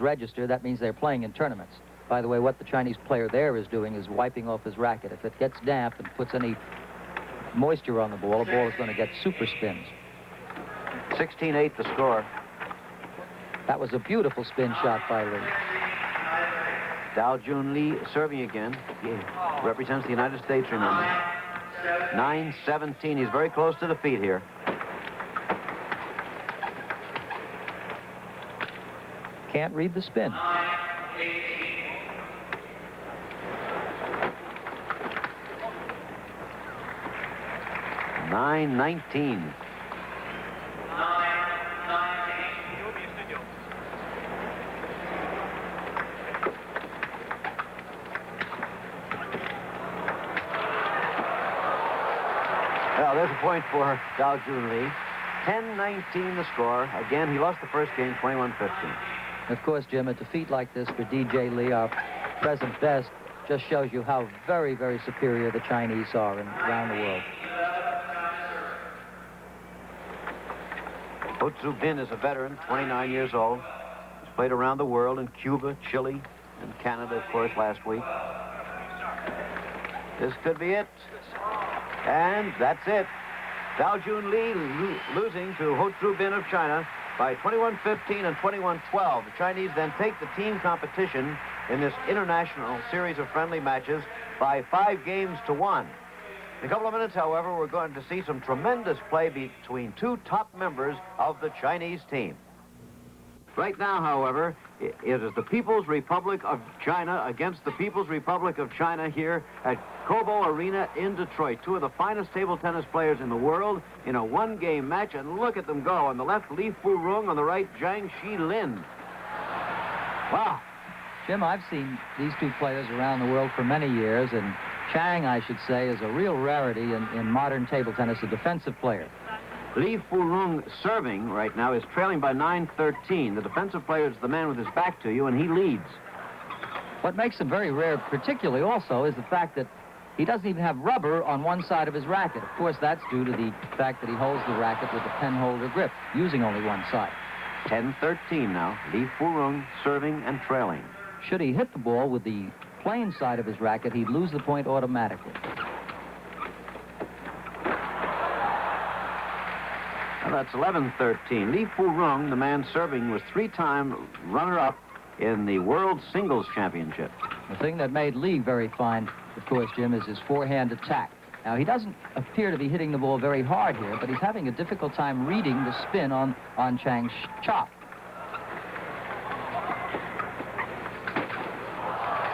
register, that means they're playing in tournaments. By the way, what the Chinese player there is doing is wiping off his racket. If it gets damp and puts any moisture on the ball is going to get super spins. 16-8 the score. That was a beautiful spin shot by Lee. Dao Jun Lee serving again. He represents the United States, remember. 9-17. He's very close to defeat here. Can't read the spin. Nine 19. Well, there's a point for Dao Jun Lee. 10-19 the score. Again, he lost the first game, 21-15. Of course, Jim, a defeat like this for DJ Lee, our present best, just shows you how very, very superior the Chinese are around the world. Ho Tzu Bin is a veteran, 29 years old. He's played around the world in Cuba, Chile, and Canada, of course, last week. This could be it. And that's it. Dao Jun Lee losing to Ho Tzu Bin of China by 21-15 and 21-12. The Chinese then take the team competition in this international series of friendly matches by 5-1. In a couple of minutes, however, we're going to see some tremendous play between two top members of the Chinese team. Right now, however, it is the People's Republic of China against the People's Republic of China here at Cobo Arena in Detroit. Two of the finest table tennis players in the world in a one-game match, and look at them go. On the left, Li Furong. On the right, Zhang Xilin. Wow. Jim, I've seen these two players around the world for many years, and Chang, I should say, is a real rarity in modern table tennis, a defensive player. Li Furong serving right now is trailing by 9-13. The defensive player is the man with his back to you, and he leads. What makes him very rare, particularly also, is the fact that he doesn't even have rubber on one side of his racket. Of course, that's due to the fact that he holds the racket with a pen holder grip, using only one side. 10-13 now. Li Furong serving and trailing. Should he hit the ball with the plain side of his racket, he'd lose the point automatically. Well, that's 11-13. Li Furong, the man serving, was three-time runner-up in the World Singles Championship. The thing that made Li very fine, of course, Jim, is his forehand attack. Now, he doesn't appear to be hitting the ball very hard here, but he's having a difficult time reading the spin on Chang's chop.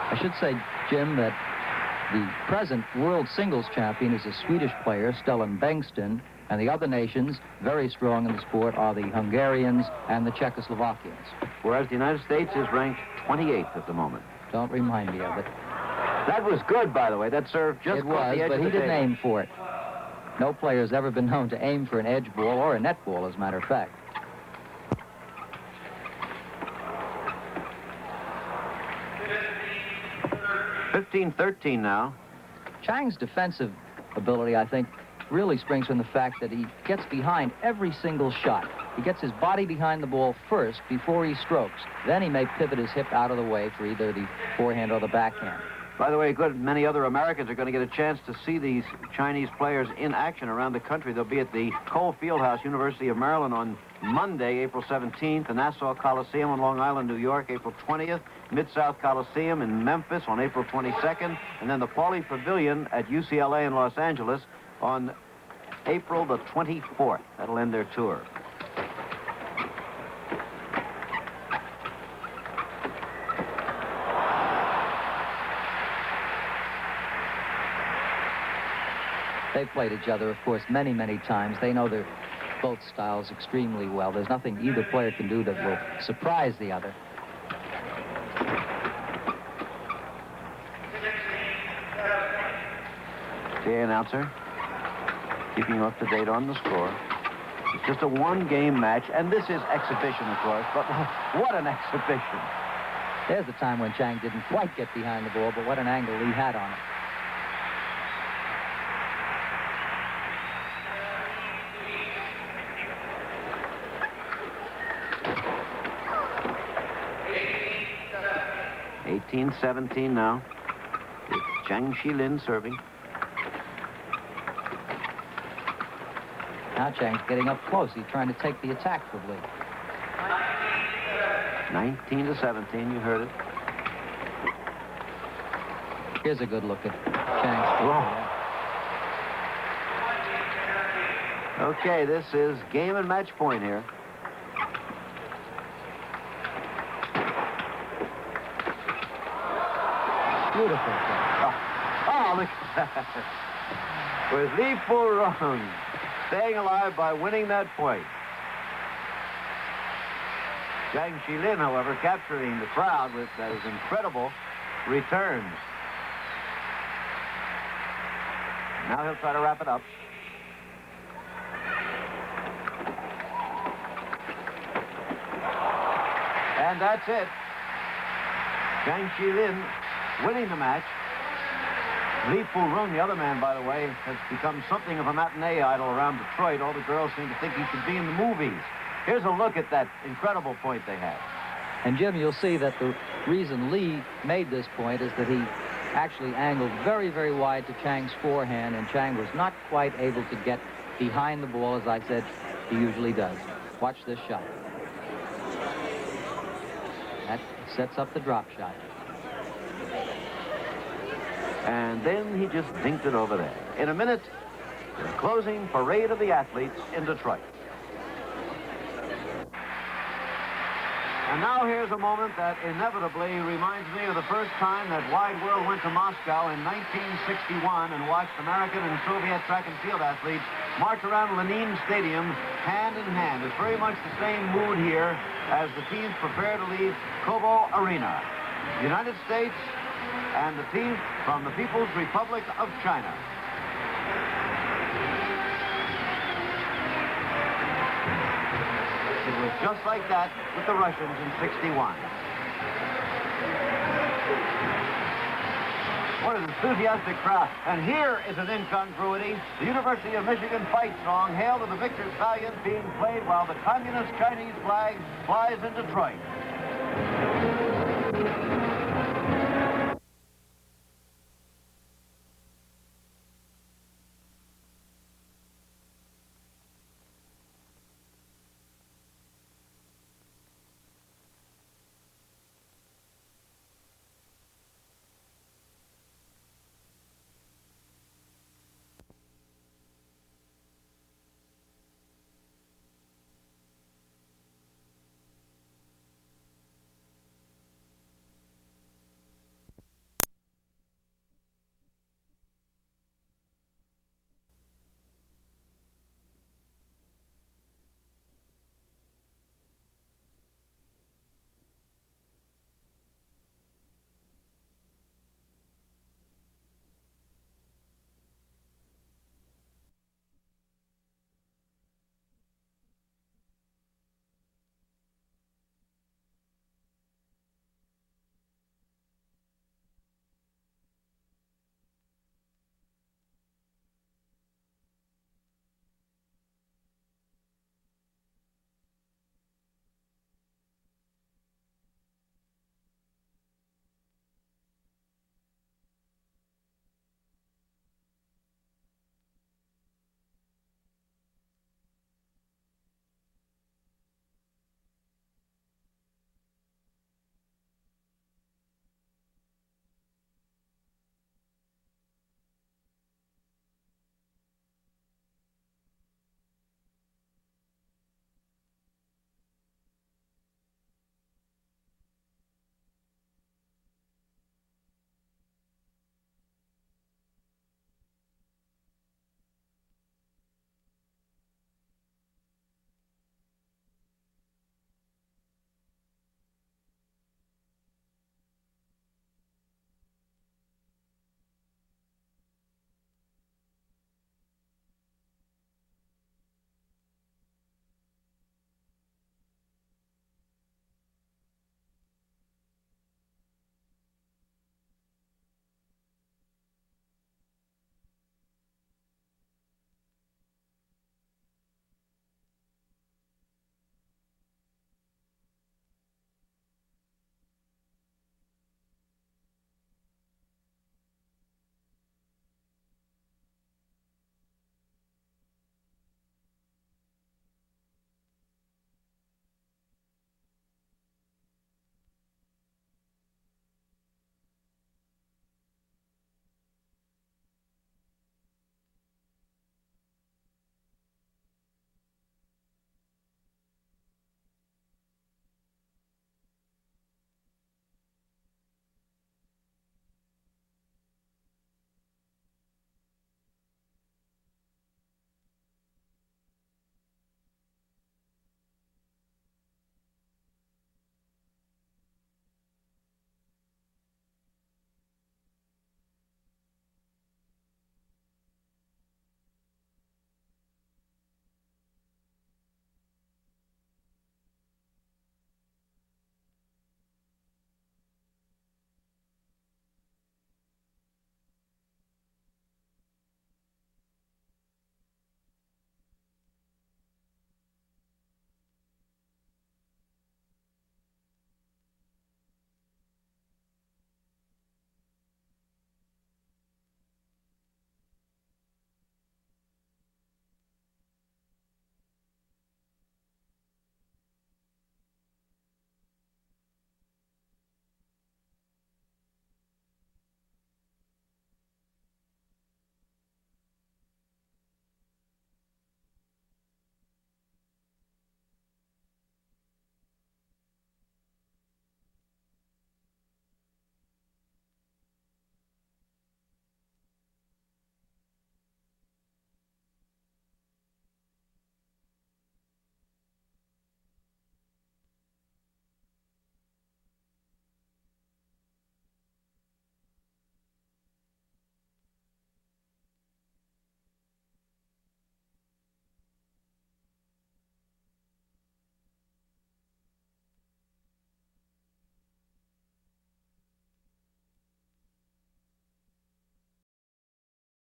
I should say, Jim, that the present world singles champion is a Swedish player, Stellan Bengtsson, and the other nations, very strong in the sport, are the Hungarians and the Czechoslovakians. Whereas the United States is ranked 28th at the moment. Don't remind me of it. That was good, by the way. That served just off the edge of the table. But he didn't aim for it. No player's ever been known to aim for an edge ball or a net ball, as a matter of fact. $15-13 now. Chang's defensive ability, I think, really springs from the fact that he gets behind every single shot. He gets his body behind the ball first before he strokes. Then he may pivot his hip out of the way for either the forehand or the backhand. By the way, many other Americans are going to get a chance to see these Chinese players in action around the country. They'll be at the Cole Fieldhouse, University of Maryland, on Monday, April 17th, the Nassau Coliseum on Long Island, New York, April 20th, Mid-South Coliseum in Memphis on April 22nd, and then the Pauley Pavilion at UCLA in Los Angeles on April the 24th. That'll end their tour. They've played each other, of course, many, many times. They know their both styles extremely well. There's nothing either player can do that will surprise the other. The announcer keeping you up to date on the score. It's just a one-game match, and this is exhibition, of course, but what an exhibition. There's the time when Chang didn't quite get behind the ball, but what an angle he had on it. 18-17 now. It's Zhang Shilin serving. Now Chang's getting up close. He's trying to take the attack for Lee. 19-17, you heard it. Here's a good look at Chang's. Whoa. Okay, this is game and match point here. Beautiful. Oh, look at that. With Li Furong staying alive by winning that point. Zhang Shilin, however, capturing the crowd with those incredible returns. Now he'll try to wrap it up. And that's it. Zhang Shilin winning the match. Li Furong, the other man, by the way, has become something of a matinee idol around Detroit. All the girls seem to think he should be in the movies. Here's a look at that incredible point they had. And, Jim, you'll see that the reason Lee made this point is that he actually angled very, very wide to Chang's forehand, and Chang was not quite able to get behind the ball, as I said he usually does. Watch this shot. That sets up the drop shot. And then he just dinked it over there. In a minute, the closing parade of the athletes in Detroit. And now here's a moment that inevitably reminds me of the first time that Wide World went to Moscow in 1961 and watched American and Soviet track and field athletes march around Lenin Stadium hand in hand. It's very much the same mood here as the teams prepare to leave Kobo Arena. The United States and the team from the People's Republic of China. It was just like that with the Russians in '61. What an enthusiastic crowd. And here is an incongruity. The University of Michigan fight song, Hail to the Victor's Valiant, being played while the Communist Chinese flag flies in Detroit.